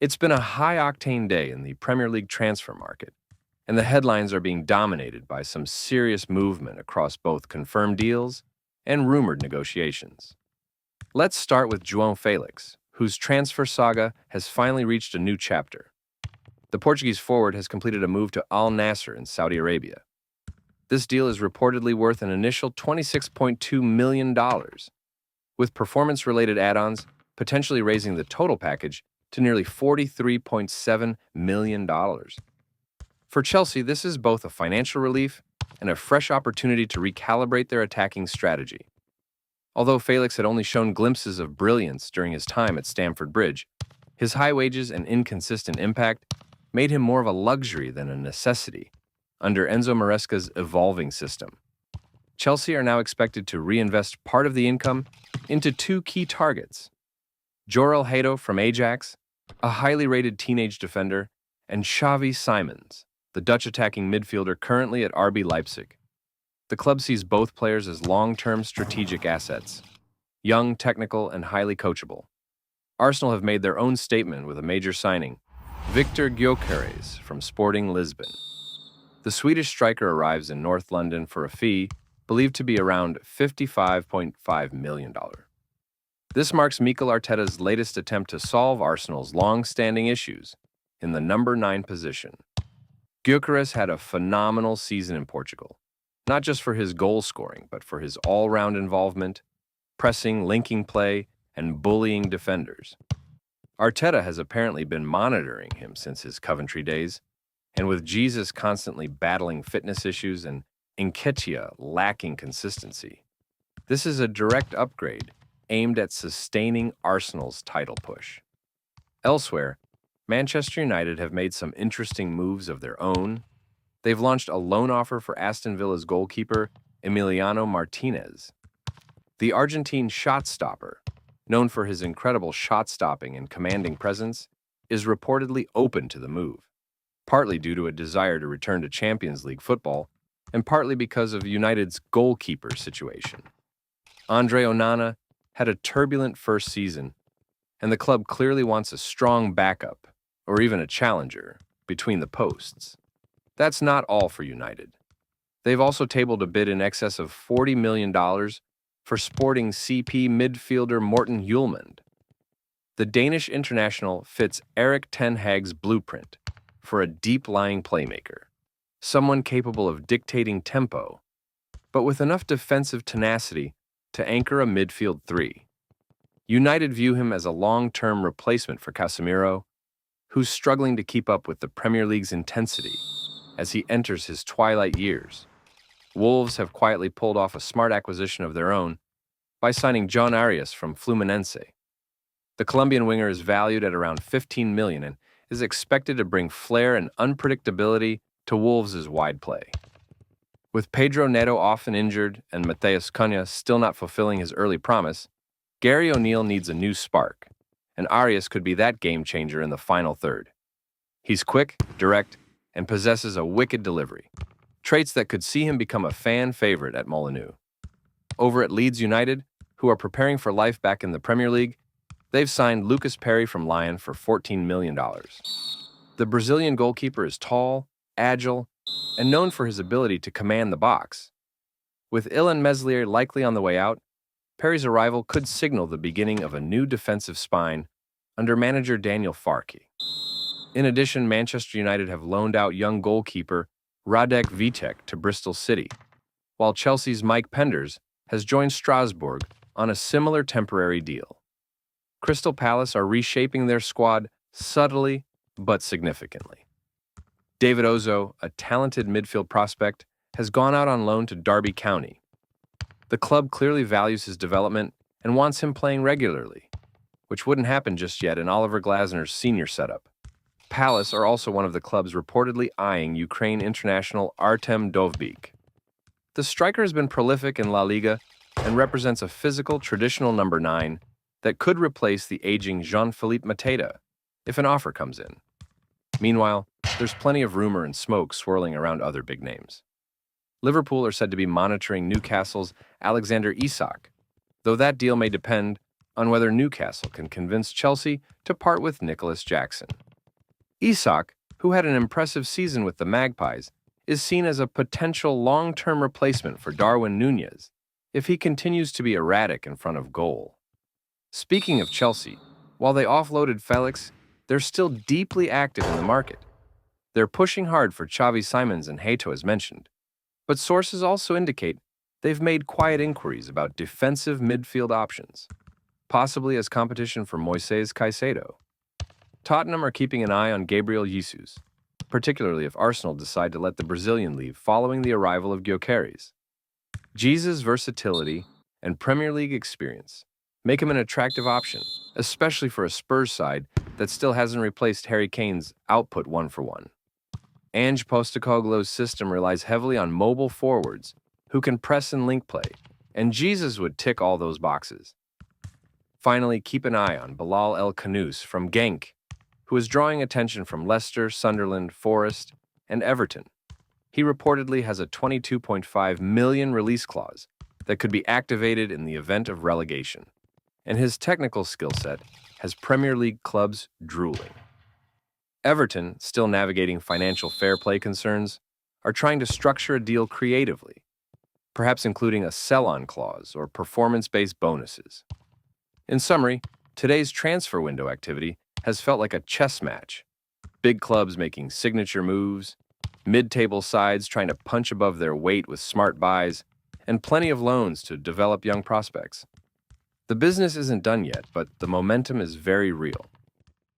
It's been a high-octane day in the Premier League transfer market, and the headlines are being dominated by some serious movement across both confirmed deals and rumored negotiations. Let's start with João Félix, whose transfer saga has finally reached a new chapter. The Portuguese forward has completed a move to Al Nassr in Saudi Arabia. This deal is reportedly worth an initial $26.2 million, with performance-related add-ons potentially raising the total package to nearly $43.7 million. For Chelsea, this is both a financial relief and a fresh opportunity to recalibrate their attacking strategy. Although Félix had only shown glimpses of brilliance during his time at Stamford Bridge, his high wages and inconsistent impact made him more of a luxury than a necessity under Enzo Maresca's evolving system. Chelsea are now expected to reinvest part of the income into two key targets: Jorrel Hato from Ajax, a highly rated teenage defender, and Xavi Simons, the Dutch attacking midfielder currently at RB Leipzig. The club sees both players as long-term strategic assets, young, technical, and highly coachable. Arsenal have made their own statement with a major signing, Viktor Gyökeres from Sporting Lisbon. The Swedish striker arrives in North London for a fee believed to be around $55.5 million. This marks Mikel Arteta's latest attempt to solve Arsenal's long-standing issues in the number 9 position. Gyökeres had a phenomenal season in Portugal, not just for his goal scoring, but for his all-round involvement, pressing, linking play, and bullying defenders. Arteta has apparently been monitoring him since his Coventry days, and with Jesus constantly battling fitness issues and Nketiah lacking consistency, this is a direct upgrade aimed at sustaining Arsenal's title push. Elsewhere, Manchester United have made some interesting moves of their own. They've launched a loan offer for Aston Villa's goalkeeper, Emiliano Martínez. The Argentine shot stopper, known for his incredible shot-stopping and commanding presence, is reportedly open to the move, partly due to a desire to return to Champions League football, and partly because of United's goalkeeper situation. Andre Onana had a turbulent first season, and the club clearly wants a strong backup, or even a challenger, between the posts. That's not all for United. They've also tabled a bid in excess of $40 million for Sporting CP midfielder Morten Hjulmand. The Danish international fits Erik ten Hag's blueprint for a deep-lying playmaker, someone capable of dictating tempo, but with enough defensive tenacity to anchor a midfield three. United view him as a long-term replacement for Casemiro, who's struggling to keep up with the Premier League's intensity as he enters his twilight years. Wolves have quietly pulled off a smart acquisition of their own by signing Jhon Arias from Fluminense. The Colombian winger is valued at around $15 million and is expected to bring flair and unpredictability to Wolves' wide play. With Pedro Neto often injured and Matheus Cunha still not fulfilling his early promise, Gary O'Neill needs a new spark, and Arias could be that game-changer in the final third. He's quick, direct, and possesses a wicked delivery, traits that could see him become a fan favorite at Molineux. Over at Leeds United, who are preparing for life back in the Premier League, they've signed Lucas Perry from Lyon for $14 million. The Brazilian goalkeeper is tall, agile, and known for his ability to command the box. With Ilan Meslier likely on the way out, Perry's arrival could signal the beginning of a new defensive spine under manager Daniel Farke. In addition, Manchester United have loaned out young goalkeeper Radek Vitek to Bristol City, while Chelsea's Mike Penders has joined Strasbourg on a similar temporary deal. Crystal Palace are reshaping their squad subtly but significantly. David Ozo, a talented midfield prospect, has gone out on loan to Derby County. The club clearly values his development and wants him playing regularly, which wouldn't happen just yet in Oliver Glasner's senior setup. Palace are also one of the clubs reportedly eyeing Ukraine international Artem Dovbyk. The striker has been prolific in La Liga and represents a physical, traditional number 9 that could replace the aging Jean-Philippe Mateta if an offer comes in. Meanwhile, there's plenty of rumor and smoke swirling around other big names. Liverpool are said to be monitoring Newcastle's Alexander Isak, though that deal may depend on whether Newcastle can convince Chelsea to part with Nicholas Jackson. Isak, who had an impressive season with the Magpies, is seen as a potential long-term replacement for Darwin Núñez if he continues to be erratic in front of goal. Speaking of Chelsea, while they offloaded Félix, they're still deeply active in the market. They're pushing hard for Xavi Simons and Hato as mentioned, but sources also indicate they've made quiet inquiries about defensive midfield options, possibly as competition for Moises Caicedo. Tottenham are keeping an eye on Gabriel Jesus, particularly if Arsenal decide to let the Brazilian leave following the arrival of Gyökeres. Jesus' versatility and Premier League experience make him an attractive option, especially for a Spurs side that still hasn't replaced Harry Kane's output one-for-one. Ange Postecoglou's system relies heavily on mobile forwards who can press and link play, and Jesus would tick all those boxes. Finally, keep an eye on Bilal El Khannouss from Genk, who is drawing attention from Leicester, Sunderland, Forest, and Everton. He reportedly has a £22.5 million release clause that could be activated in the event of relegation, and his technical skill set has Premier League clubs drooling. Everton, still navigating financial fair play concerns, are trying to structure a deal creatively, perhaps including a sell-on clause or performance-based bonuses. In summary, today's transfer window activity has felt like a chess match. Big clubs making signature moves, mid-table sides trying to punch above their weight with smart buys, and plenty of loans to develop young prospects. The business isn't done yet, but the momentum is very real.